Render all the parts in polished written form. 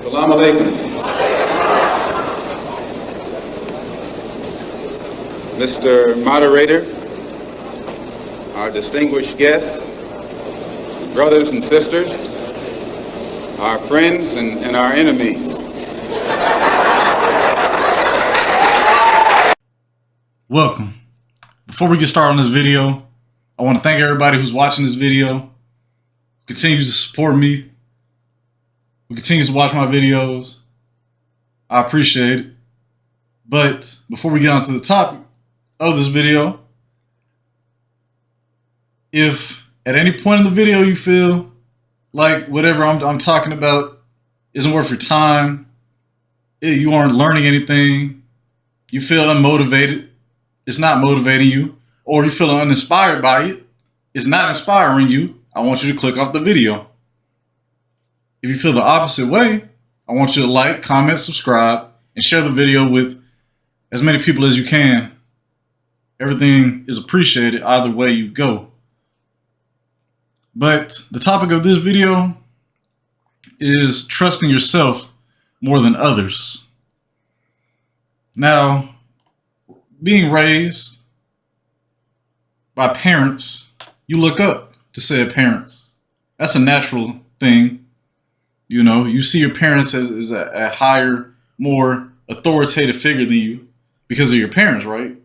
Assalamu alaikum. Mr. Moderator, our distinguished guests, brothers and sisters, our friends and our enemies. Welcome. Before we get started on this video, I want to thank everybody who's watching this video, continues to support me, who continues to watch my videos. I appreciate it. But before we get on to the topic of this video, if at any point in the video you feel like whatever I'm talking about isn't worth your time, you aren't learning anything, you feel unmotivated, it's not motivating you, or you feel uninspired by it, it's not inspiring you, I want you to click off the video. If you feel the opposite way, I want you to like, comment, subscribe, and share the video with as many people as you can. Everything is appreciated either way you go. But the topic of this video is trusting yourself more than others. Now, being raised by parents, you look up to said parents. That's a natural thing. You know, you see your parents as a higher, more authoritative figure than you because of your parents, right?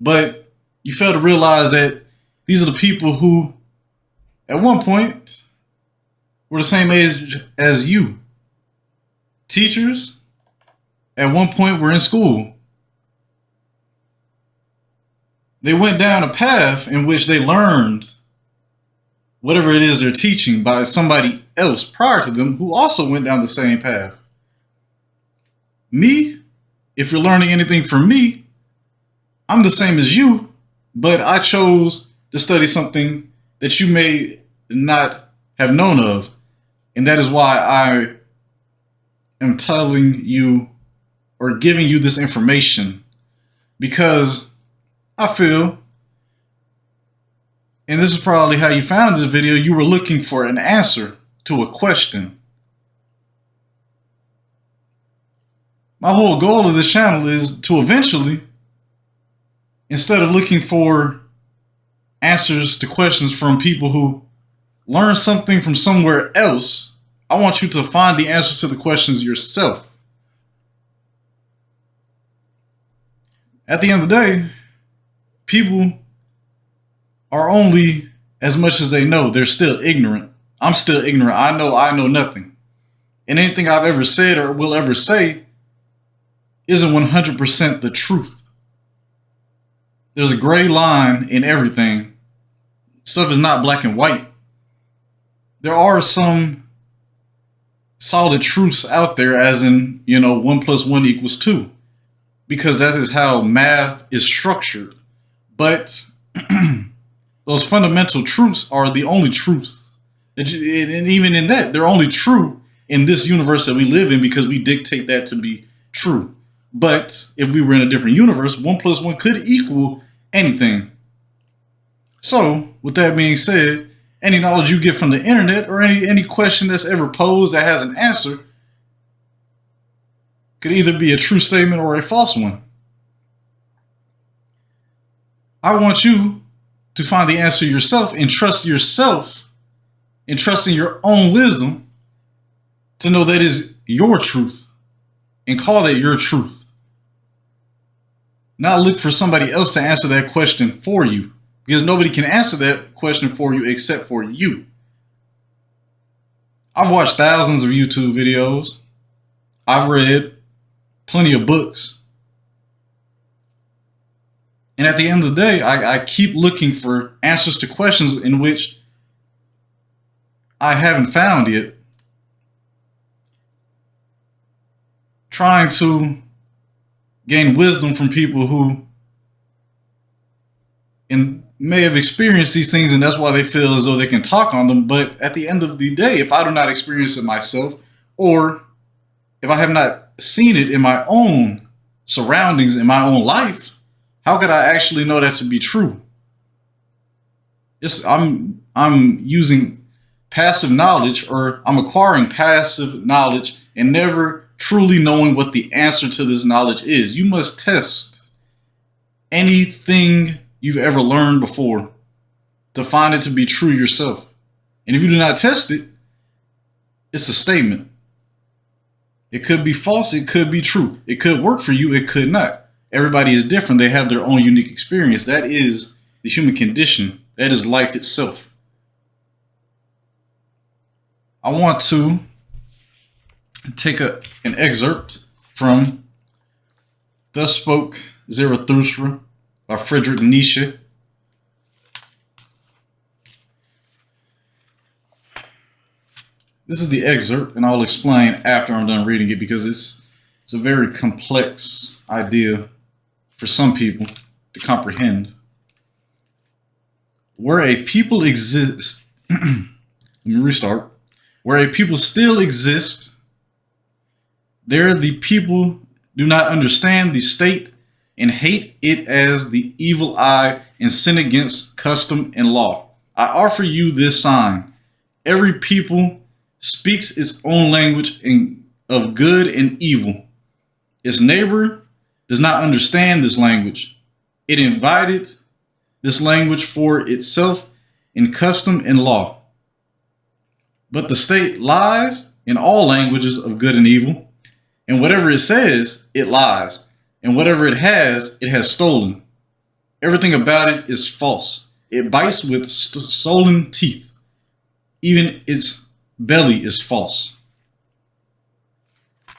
But you fail to realize that these are the people who, at one point, were the same age as you. Teachers, at one point, were in school. They went down a path in which they learned whatever it is they're teaching by somebody else prior to them who also went down the same path. Me, if you're learning anything from me, I'm the same as you, but I chose to study something that you may not have known of. And that is why I am telling you or giving you this information, because I feel, and this is probably how you found this video, you were looking for an answer to a question. My whole goal of this channel is to eventually, instead of looking for answers to questions from people who learn something from somewhere else, I want you to find the answers to the questions yourself. At the end of the day, people are only as much as they know. They're still ignorant. I'm still ignorant. I know nothing. And anything I've ever said or will ever say isn't 100% the truth. There's a gray line in everything. Stuff is not black and white. There are some solid truths out there, as in, 1 + 1 = 2, because that is how math is structured. But those fundamental truths are the only truth. And even in that, they're only true in this universe that we live in because we dictate that to be true. But if we were in a different universe, 1 + 1 could equal anything. So, with that being said, any knowledge you get from the internet or any question that's ever posed that has an answer could either be a true statement or a false one. I want you to find the answer yourself and trust yourself and trust in your own wisdom to know that is your truth and call that your truth. Not look for somebody else to answer that question for you, because nobody can answer that question for you except for you. I've watched thousands of YouTube videos. I've read plenty of books. And at the end of the day, I keep looking for answers to questions in which I haven't found yet. Trying to gain wisdom from people who may have experienced these things, and that's why they feel as though they can talk on them. But at the end of the day, if I do not experience it myself, or if I have not seen it in my own surroundings, in my own life, how could I actually know that to be true? I'm using passive knowledge, or I'm acquiring passive knowledge and never truly knowing what the answer to this knowledge is. You must test anything you've ever learned before to find it to be true yourself. And if you do not test it, it's a statement. It could be false, it could be true. It could work for you, it could not. Everybody is different. They have their own unique experience. That is the human condition. That is life itself. I want to take an excerpt from Thus Spoke Zarathustra by Friedrich Nietzsche. This is the excerpt, and I'll explain after I'm done reading it because it's a very complex idea for some people to comprehend. Where a people exist, let me restart. Where a people still exist, there the people do not understand the state and hate it as the evil eye and sin against custom and law. I offer you this sign. Every people speaks its own language of good and evil. Its neighbor does not understand this language. It invited this language for itself in custom and law. But the state lies in all languages of good and evil, and whatever it says, it lies, and whatever it has stolen. Everything about it is false. It bites with stolen teeth. Even its belly is false.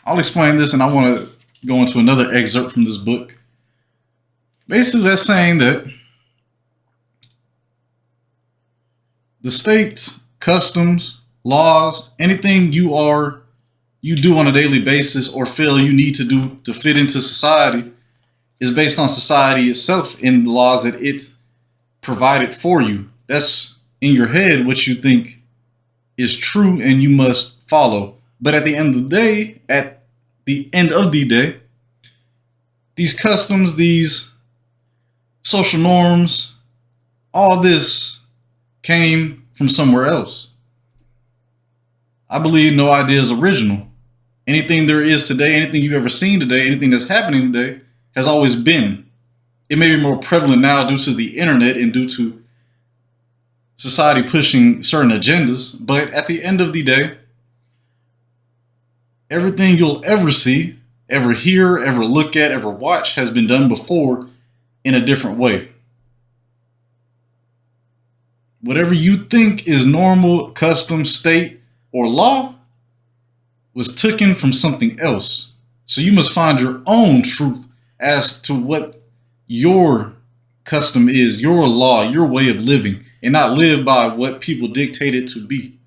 I'll explain this, and I want to go into another excerpt from this book. Basically, that's saying that the state, customs, laws, anything you do on a daily basis or feel you need to do to fit into society is based on society itself and the laws that it provided for you. That's in your head what you think is true and you must follow. But at the end of the day, these customs, these social norms, all this came from somewhere else. I believe no idea is original. Anything there is today, anything you've ever seen today, anything that's happening today has always been. It may be more prevalent now due to the internet and due to society pushing certain agendas, but at the end of the day, everything you'll ever see, ever hear, ever look at, ever watch has been done before in a different way. Whatever you think is normal, custom, state, or law was taken from something else. So you must find your own truth as to what your custom is, your law, your way of living, and not live by what people dictate it to be.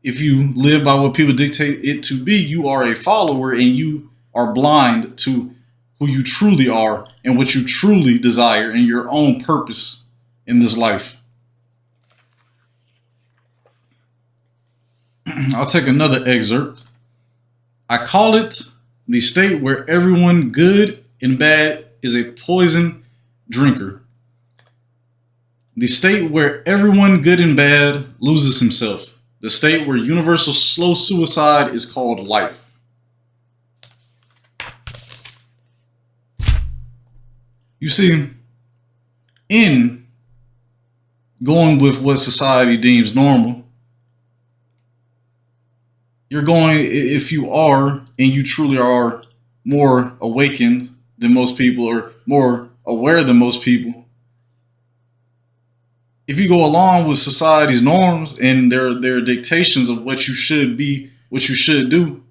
If you live by what people dictate it to be, you are a follower and you are blind to who you truly are and what you truly desire and your own purpose in this life. I'll take another excerpt. I call it the state where everyone good and bad is a poison drinker. The state where everyone good and bad loses himself. The state where universal slow suicide is called life. You see, in going with what society deems normal, you're going, if you are, and you truly are more awakened than most people or more aware than most people, if you go along with society's norms and their dictations of what you should be, what you should do,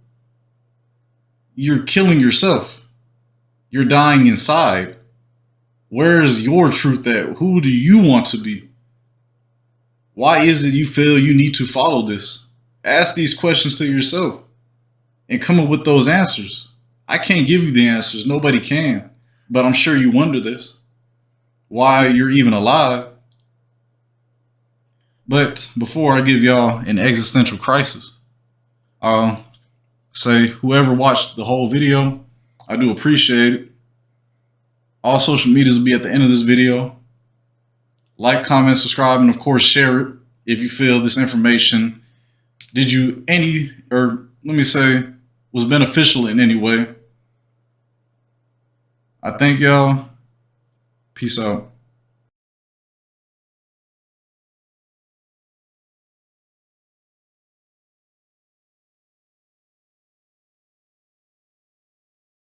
you're killing yourself. You're dying inside. Where is your truth at? Who do you want to be? Why is it you feel you need to follow this? Ask these questions to yourself and come up with those answers. I can't give you the answers. Nobody can. But I'm sure you wonder this. Why you're even alive. But before I give y'all an existential crisis, I'll say whoever watched the whole video, I do appreciate it. All social medias will be at the end of this video. Like, comment, subscribe, and of course share it if you feel this information did you any or let me say, was beneficial in any way. I thank y'all. Peace out.